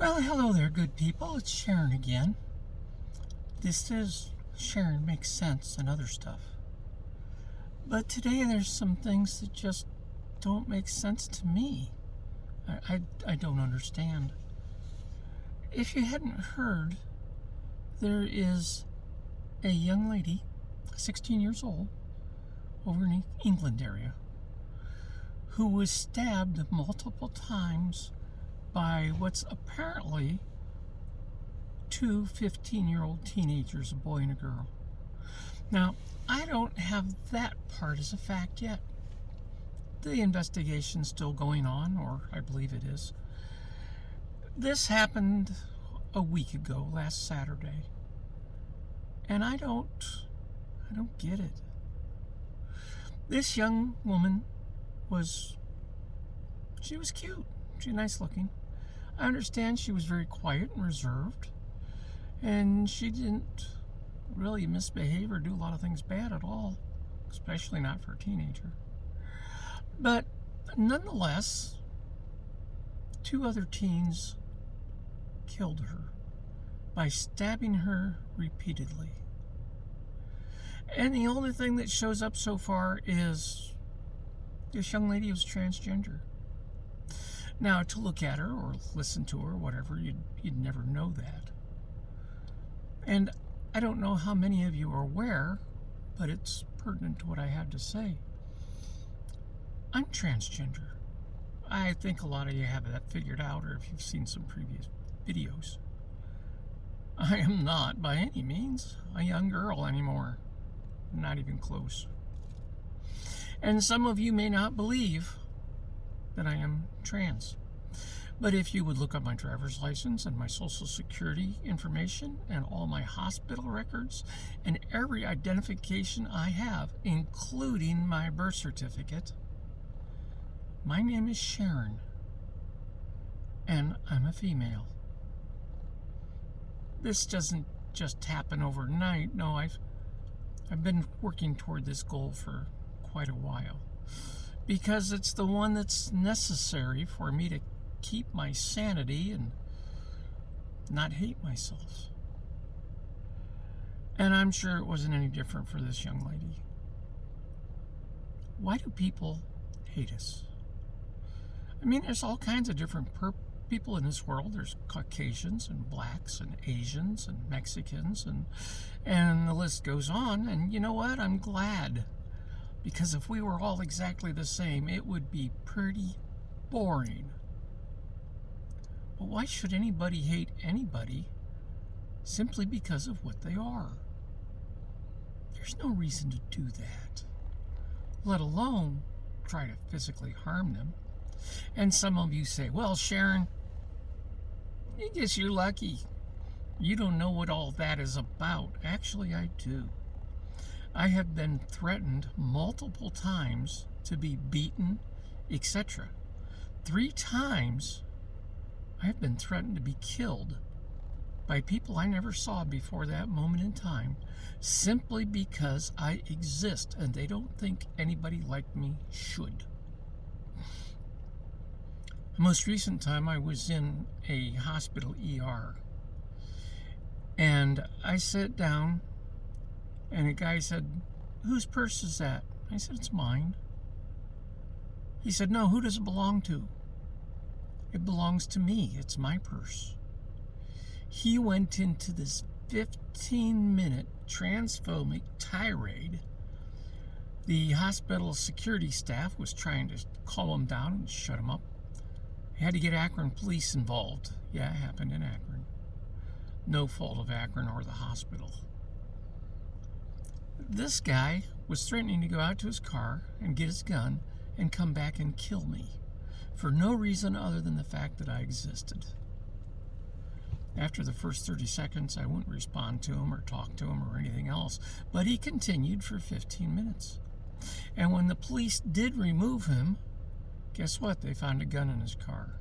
Well, hello there, good people. It's Sharon again. This is Sharon Makes Sense and other stuff. But today there's some things that just don't make sense to me. I don't understand. If you hadn't heard, there is a young lady, 16 years old, over in England area, who was stabbed multiple times by what's apparently two 15-year-old teenagers, a boy and a girl. Now, I don't have that part as a fact yet. The investigation's still going on, or I believe it is. This happened a week ago, last Saturday. And I don't get it. This young woman she was cute. She's nice looking. I understand she was very quiet and reserved, and she didn't really misbehave or do a lot of things bad at all, especially not for a teenager. But nonetheless, two other teens killed her by stabbing her repeatedly. And the only thing that shows up so far is this young lady was transgender. Now, to look at her or listen to her, whatever, you'd never know that. And I don't know how many of you are aware, but it's pertinent to what I have to say. I'm transgender. I think a lot of you have that figured out, or if you've seen some previous videos. I am not, by any means, a young girl anymore. Not even close. And some of you may not believe that I am trans. But if you would look up my driver's license and my social security information and all my hospital records and every identification I have, including my birth certificate, my name is Sharon, and I'm a female. This doesn't just happen overnight. No, I've been working toward this goal for quite a while, because it's the one that's necessary for me to keep my sanity and not hate myself. And I'm sure it wasn't any different for this young lady. Why do people hate us? I mean, there's all kinds of different people in this world. There's Caucasians and blacks and Asians and Mexicans, and the list goes on. And you know what? I'm glad. Because if we were all exactly the same, it would be pretty boring. But why should anybody hate anybody simply because of what they are? There's no reason to do that, let alone try to physically harm them. And some of you say, well, Sharon, I guess you're lucky. You don't know what all that is about. Actually, I do. I have been threatened multiple times to be beaten, etc. 3 times I've been threatened to be killed by people I never saw before that moment in time, simply because I exist and they don't think anybody like me should. The most recent time I was in a hospital ER, and I sat down, and a guy said, whose purse is that? I said, it's mine. He said, no, who does it belong to? It belongs to me. It's my purse. He went into this 15-minute transphobic tirade. The hospital security staff was trying to calm him down and shut him up. He had to get Akron police involved. Yeah, it happened in Akron. No fault of Akron or the hospital. This guy was threatening to go out to his car and get his gun and come back and kill me for no reason other than the fact that I existed. After the first 30 seconds, I wouldn't respond to him or talk to him or anything else, but he continued for 15 minutes. And when the police did remove him, guess what? They found a gun in his car.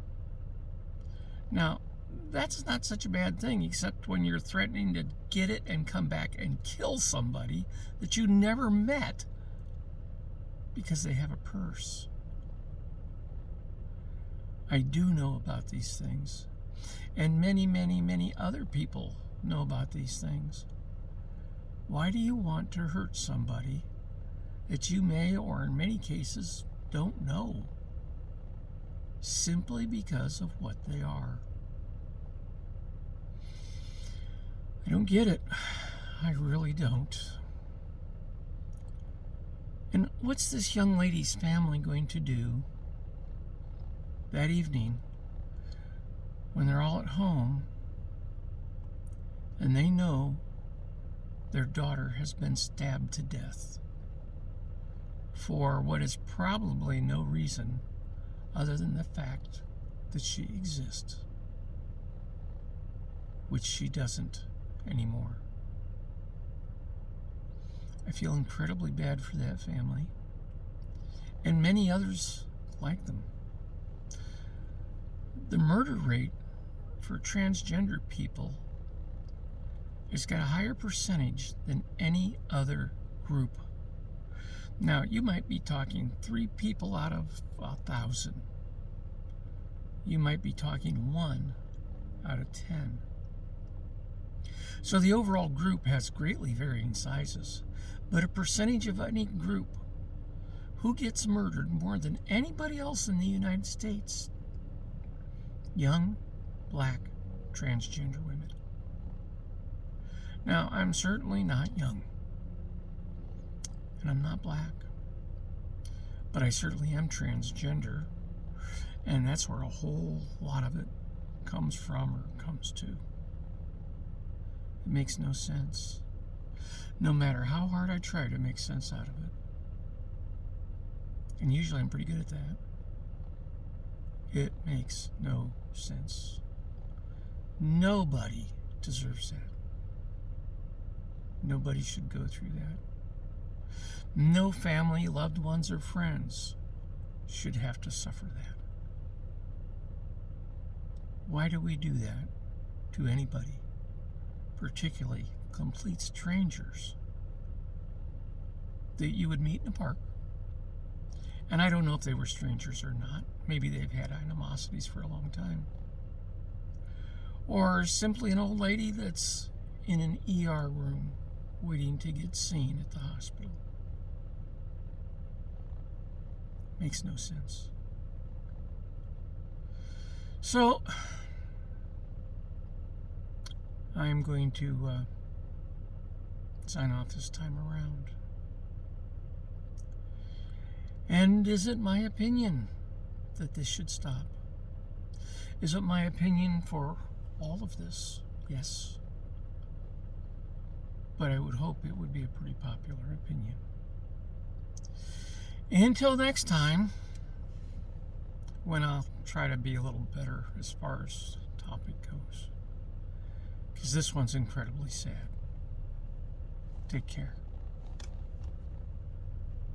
Now, that's not such a bad thing, except when you're threatening to get it and come back and kill somebody that you never met because they have a purse. I do know about these things. And many, many, many other people know about these things. Why do you want to hurt somebody that you may, or in many cases, don't know, simply because of what they are? I don't get it. I really don't. And what's this young lady's family going to do that evening when they're all at home and they know their daughter has been stabbed to death for what is probably no reason other than the fact that she exists, which she doesn't anymore? I feel incredibly bad for that family and many others like them. The murder rate for transgender people has got a higher percentage than any other group. Now, you might be talking 3 people out of 1,000. You might be talking 1 out of 10. So the overall group has greatly varying sizes, but a percentage of any group who gets murdered more than anybody else in the United States: young, black, transgender women. Now, I'm certainly not young, and I'm not black, but I certainly am transgender, and that's where a whole lot of it comes from or comes to. It makes no sense, no matter how hard I try to make sense out of it. And usually I'm pretty good at that. It makes no sense. Nobody deserves that. Nobody should go through that. No family, loved ones, or friends should have to suffer that. Why do we do that to anybody, particularly complete strangers that you would meet in a park? And I don't know if they were strangers or not. Maybe they've had animosities for a long time. Or simply an old lady that's in an ER room waiting to get seen at the hospital. Makes no sense. So, I'm going to sign off this time around. And is it my opinion that this should stop? Is it my opinion for all of this? Yes. But I would hope it would be a pretty popular opinion. Until next time, when I'll try to be a little better as far as the topic goes, because this one's incredibly sad. Take care.